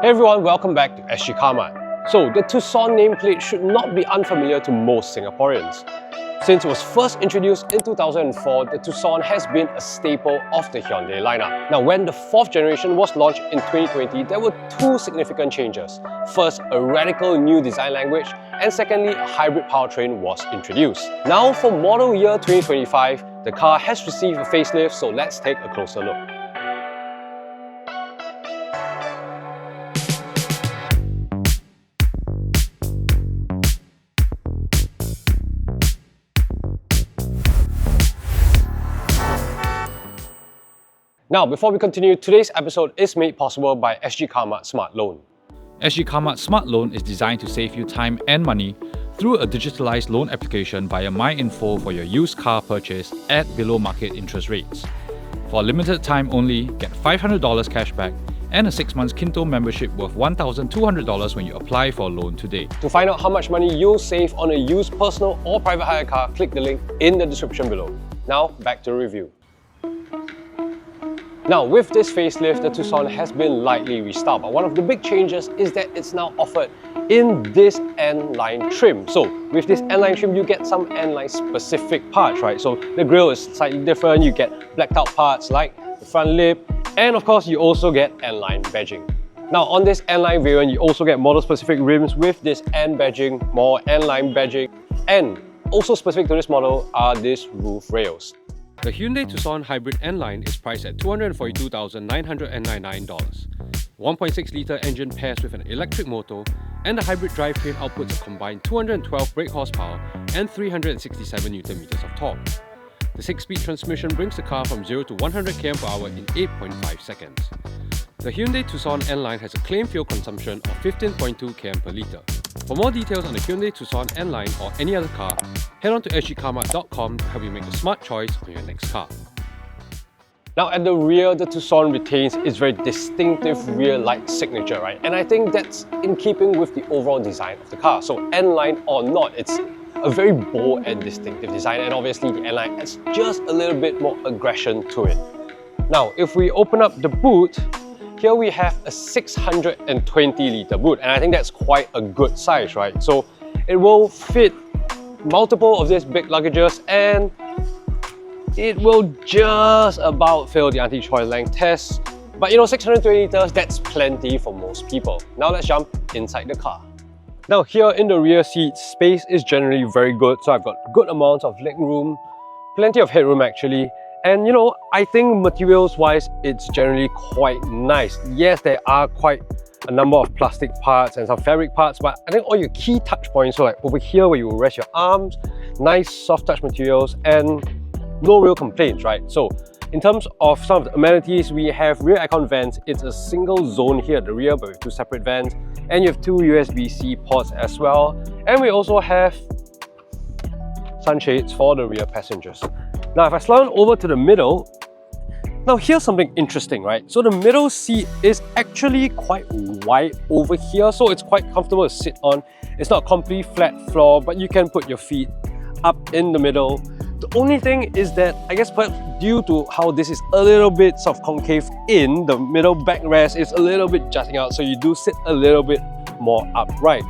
Hey everyone, welcome back to Sgcarmart. So, the Tucson nameplate should not be unfamiliar to most Singaporeans. Since it was first introduced in 2004, the Tucson has been a staple of the Hyundai lineup. Now, when the 4th generation was launched in 2020, there were two significant changes. First, a radical new design language, and secondly, a hybrid powertrain was introduced. Now, for model year 2025, the car has received a facelift, so let's take a closer look. Now, before we continue, today's episode is made possible by Sgcarmart Smart Loan. Sgcarmart Smart Loan is designed to save you time and money through a digitalized loan application via MyInfo for your used car purchase at below market interest rates. For a limited time only, get $500 cashback and a 6 months Kinto membership worth $1,200 when you apply for a loan today. To find out how much money you'll save on a used personal or private hire car, click the link in the description below. Now, back to the review. Now, with this facelift, the Tucson has been lightly restyled, but one of the big changes is that it's now offered in this N-line trim. So, with this N-line trim, you get some N-line specific parts, right? So, the grille is slightly different, you get blacked out parts like the front lip, and of course, you also get N-line badging. Now, on this N-line variant, you also get model-specific rims with this N badging, more N-line badging, and also specific to this model are these roof rails. The Hyundai Tucson Hybrid N-Line is priced at $242,999. 1.6-litre engine pairs with an electric motor, and the hybrid drivetrain outputs a combined 212 brake horsepower and 367 Nm of torque. The 6-speed transmission brings the car from 0 to 100 km/h in 8.5 seconds. The Hyundai Tucson N-Line has a claimed fuel consumption of 15.2 km/L. For more details on the Hyundai Tucson N-Line or any other car, head on to sgcarmart.com to help you make a smart choice on your next car. Now, at the rear, the Tucson retains its very distinctive rear light signature, right? And I think that's in keeping with the overall design of the car. So N-Line or not, it's a very bold and distinctive design, and obviously the N-Line adds just a little bit more aggression to it. Now, if we open up the boot, here we have a 620-litre boot, and I think that's quite a good size, right? So it will fit multiple of these big luggages, and it will just about fail the anti-choy length test. But you know, 620 litres, that's plenty for most people. Now let's jump inside the car. Now here in the rear seat, space is generally very good, so I've got good amounts of leg room, plenty of headroom actually. And you know, I think materials-wise, it's generally quite nice. Yes, there are quite a number of plastic parts and some fabric parts, but I think all your key touch points, so like over here where you will rest your arms, nice soft touch materials and no real complaints, right? So in terms of some of the amenities, we have rear aircon vents. It's a single zone here at the rear, but with two separate vents, and you have two USB-C ports as well. And we also have sunshades for the rear passengers. Now, if I slide over to the middle, now here's something interesting, right? So the middle seat is actually quite wide over here, so it's quite comfortable to sit on. It's not a completely flat floor, but you can put your feet up in the middle. The only thing is that, I guess perhaps due to how this is a little bit sort of concave in, the middle backrest is a little bit jutting out, so you do sit a little bit more upright.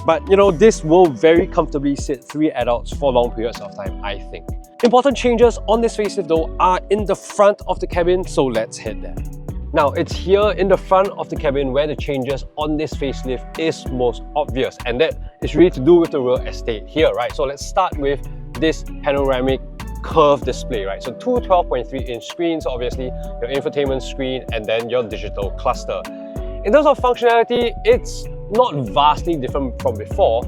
But you know, this will very comfortably sit 3 adults for long periods of time, I think. Important changes on this facelift though are in the front of the cabin, so let's head there. Now, it's here in the front of the cabin where the changes on this facelift is most obvious, and that is really to do with the real estate here, right? So let's start with this panoramic curved display, right? So two 12.3-inch screens, obviously your infotainment screen and then your digital cluster. In terms of functionality, it's not vastly different from before,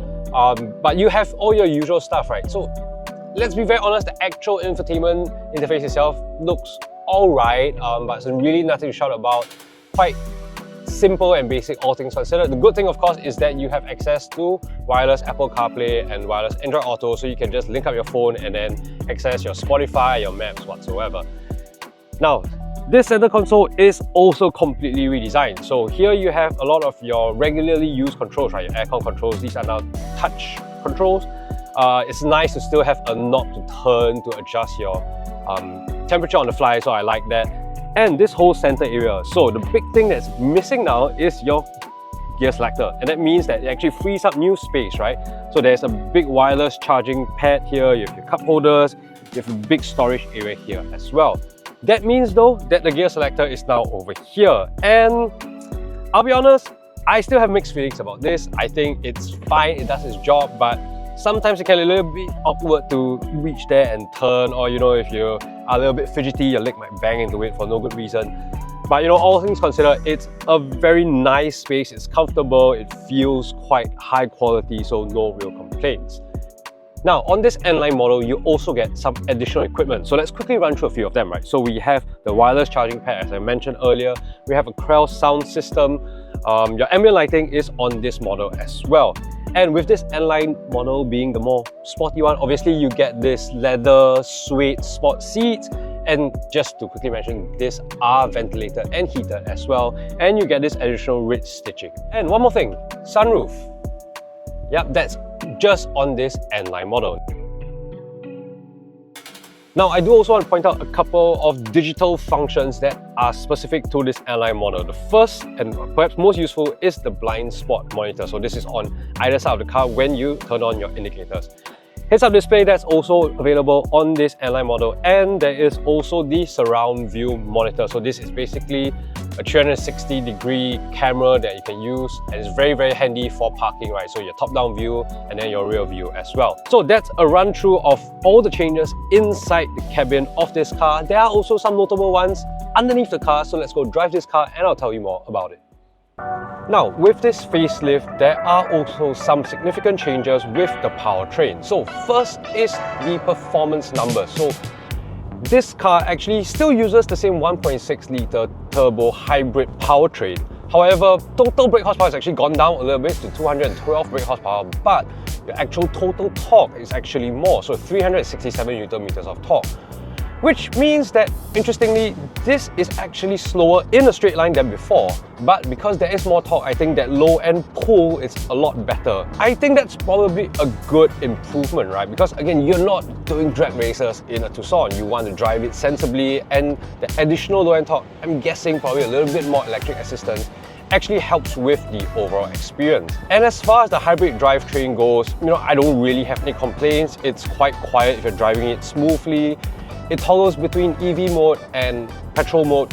but you have all your usual stuff, right? So let's be very honest, the actual infotainment interface itself looks alright, but it's really nothing to shout about. Quite simple and basic, all things considered. The good thing, of course, is that you have access to wireless Apple CarPlay and wireless Android Auto, so you can just link up your phone and then access your Spotify, your maps, whatsoever. Now, this center console is also completely redesigned. So here you have a lot of your regularly used controls, right? Your aircon controls, these are now touch controls. It's nice to still have a knob to turn to adjust your temperature on the fly, so I like that. And this whole center area. So the big thing that's missing now is your gear selector, and that means that it actually frees up new space, right? So there's a big wireless charging pad here, you have your cup holders, you have a big storage area here as well. That means though that the gear selector is now over here, and I'll be honest, I still have mixed feelings about this. I think it's fine, it does its job, but sometimes it can be a little bit awkward to reach there and turn, or if you're a little bit fidgety, your leg might bang into it for no good reason. But all things considered, it's a very nice space, it's comfortable, it feels quite high quality, so no real complaints. Now, on this N-Line model, you also get some additional equipment. So let's quickly run through a few of them, right? So we have the wireless charging pad, as I mentioned earlier. We have a Krell sound system. Your ambient lighting is on this model as well. And with this N-Line model being the more sporty one, obviously you get this leather suede sport seats. And just to quickly mention, these are ventilated and heated as well. And you get this additional ridge stitching. And one more thing, sunroof. Yep, that's just on this N-Line model. Now, I do also want to point out a couple of digital functions that are specific to this N-Line model. The first, and perhaps most useful, is the blind spot monitor. So this is on either side of the car when you turn on your indicators. Heads-up display, that's also available on this N-Line model, and there is also the surround view monitor. So this is basically a 360-degree camera that you can use, and it's very, very handy for parking, right? So your top-down view and then your rear view as well. So that's a run-through of all the changes inside the cabin of this car. There are also some notable ones underneath the car, so let's go drive this car and I'll tell you more about it. Now, with this facelift, there are also some significant changes with the powertrain. So first is the performance numbers. So this car actually still uses the same 1.6-litre turbo hybrid powertrain. However, total brake horsepower has actually gone down a little bit to 212 brake horsepower, but the actual total torque is actually more, so 367 Nm of torque. Which means that, interestingly, this is actually slower in a straight line than before. But because there is more torque, I think that low-end pull is a lot better. I think that's probably a good improvement, right? Because again, you're not doing drag races in a Tucson. You want to drive it sensibly, and the additional low-end torque, I'm guessing probably a little bit more electric assistance, actually helps with the overall experience. And as far as the hybrid drivetrain goes, I don't really have any complaints. It's quite quiet if you're driving it smoothly. It toggles between EV mode and petrol mode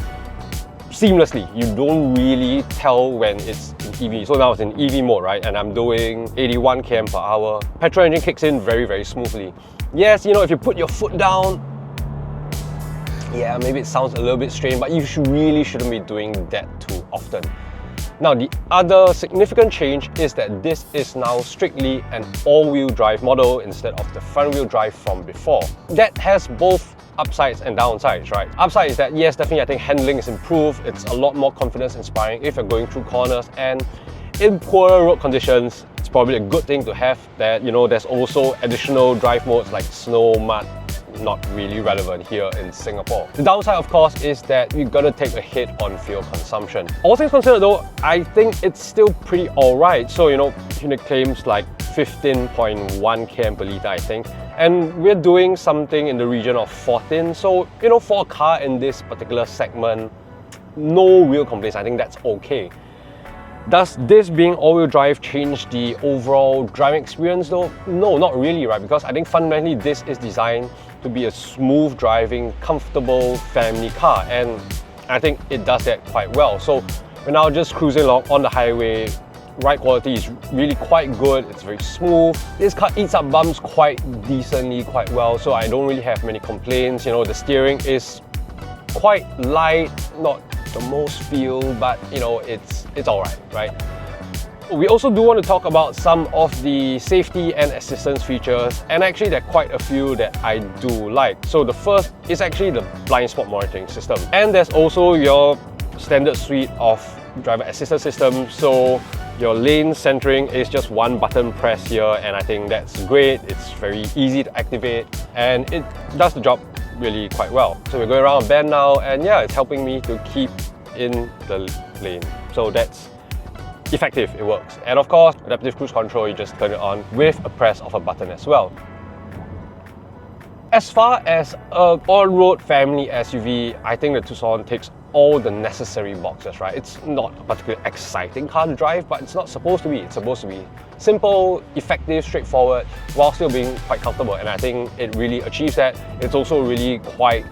seamlessly. You don't really tell when it's in EV. So now it's in EV mode, right? And I'm doing 81 km per hour. Petrol engine kicks in very, very smoothly. Yes, if you put your foot down, yeah, maybe it sounds a little bit strange, but you really shouldn't be doing that too often. Now, the other significant change is that this is now strictly an all-wheel drive model instead of the front-wheel drive from before. That has both upsides and downsides, right? Upside is that, yes, definitely I think handling is improved. It's a lot more confidence-inspiring if you're going through corners, and in poorer road conditions, it's probably a good thing to have that, there's also additional drive modes like snow, mud, not really relevant here in Singapore. The downside, of course, is that you're gonna take a hit on fuel consumption. All things considered though, I think it's still pretty alright. So, Hyundai claims like 15.1 km per litre, I think. And we're doing something in the region of 14. So, for a car in this particular segment, no real complaints. I think that's okay. Does this being all-wheel drive change the overall driving experience though? No, not really, right? Because I think fundamentally this is designed to be a smooth driving, comfortable family car, and I think it does that quite well. So we're now just cruising along on the highway. Ride quality is really quite good, it's very smooth. This car eats up bumps quite decently, quite well, so I don't really have many complaints. The steering is quite light, not the most feel, but it's alright, right? We also do want to talk about some of the safety and assistance features, and actually there are quite a few that I do like. So the first is actually the blind spot monitoring system, and there's also your standard suite of driver assistance systems. So your lane centering is just one button press here, and I think that's great. It's very easy to activate and it does the job really quite well. So we're going around a bend now, and yeah, it's helping me to keep in the lane. So that's effective, it works. And of course, adaptive cruise control, you just turn it on with a press of a button as well. As far as an on-road family SUV, I think the Tucson ticks all the necessary boxes, right? It's not a particularly exciting car to drive, but it's not supposed to be. It's supposed to be simple, effective, straightforward, while still being quite comfortable. And I think it really achieves that. It's also really quite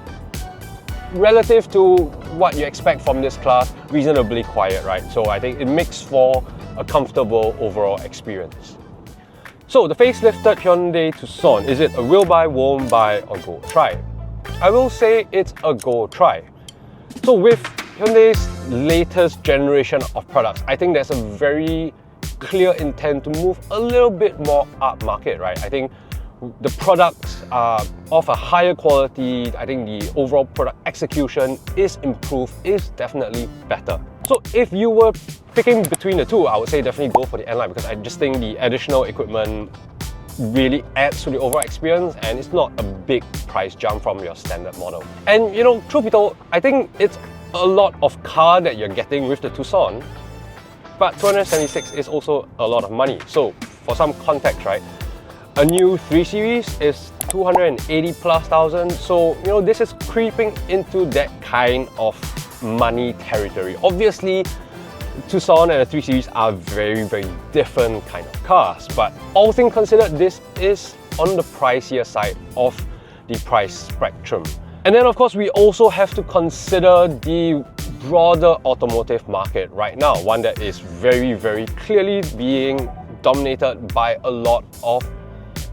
relative to what you expect from this class, reasonably quiet, right? So I think it makes for a comfortable overall experience. So the facelifted Hyundai Tucson, is it a will buy, won't buy, or go try? I will say it's a go try. So with Hyundai's latest generation of products, I think there's a very clear intent to move a little bit more upmarket, right? I think the products are of a higher quality. I think the overall product execution is improved, is definitely better. So if you were picking between the two, I would say definitely go for the N-Line, because I just think the additional equipment really adds to the overall experience, and it's not a big price jump from your standard model. And you know, truth be told, I think it's a lot of car that you're getting with the Tucson, but 276 is also a lot of money. So for some context, right, a new 3 Series is 280 plus thousand. So you know, this is creeping into that kind of money territory. Obviously, Tucson and the 3 Series are very different kind of cars, but all things considered, this is on the pricier side of the price spectrum. And then of course, we also have to consider the broader automotive market right now, one that is very clearly being dominated by a lot of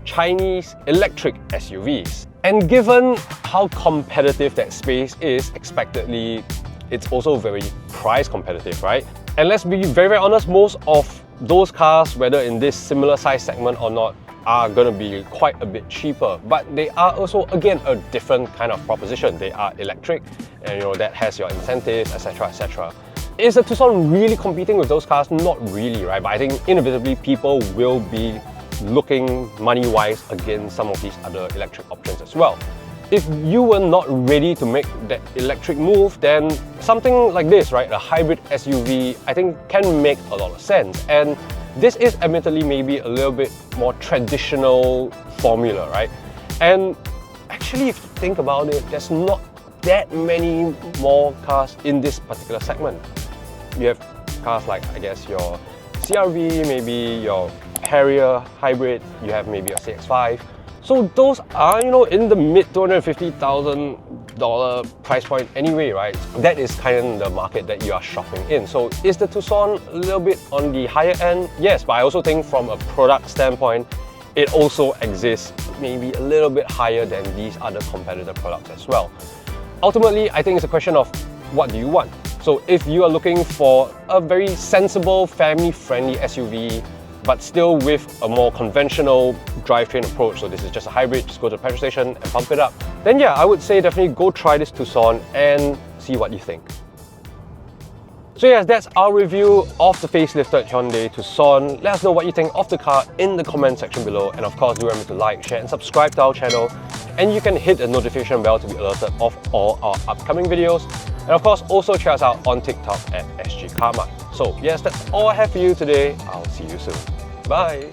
Chinese electric SUVs. And given how competitive that space is, expectedly, it's also very price competitive, right? And let's be very honest, most of those cars, whether in this similar size segment or not, are going to be quite a bit cheaper. But they are also, again, a different kind of proposition. They are electric, and you know, that has your incentives, etc, etc. Is the Tucson really competing with those cars? Not really, right? But I think inevitably people will be looking money-wise against some of these other electric options as well. If you were not ready to make that electric move, then something like this, right, a hybrid SUV, I think can make a lot of sense. And this is admittedly maybe a little bit more traditional formula, right? And actually, if you think about it, there's not that many more cars in this particular segment. You have cars like, I guess, your CR-V, maybe your Harrier hybrid, you have maybe a CX-5. So those are, you know, in the mid $250,000 price point anyway, right? That is kind of the market that you are shopping in. So is the Tucson a little bit on the higher end? Yes, but I also think from a product standpoint, it also exists maybe a little bit higher than these other competitor products as well. Ultimately, I think it's a question of what do you want? So if you are looking for a very sensible, family-friendly SUV, but still with a more conventional drivetrain approach, so this is just a hybrid, just go to the petrol station and pump it up, then yeah, I would say definitely go try this Tucson and see what you think. So yes, that's our review of the facelifted Hyundai Tucson. Let us know what you think of the car in the comment section below, and of course do remember to like, share and subscribe to our channel, and you can hit the notification bell to be alerted of all our upcoming videos. And of course, also check us out on TikTok at Sgcarmart. So yes, that's all I have for you today. I'll see you soon. Bye!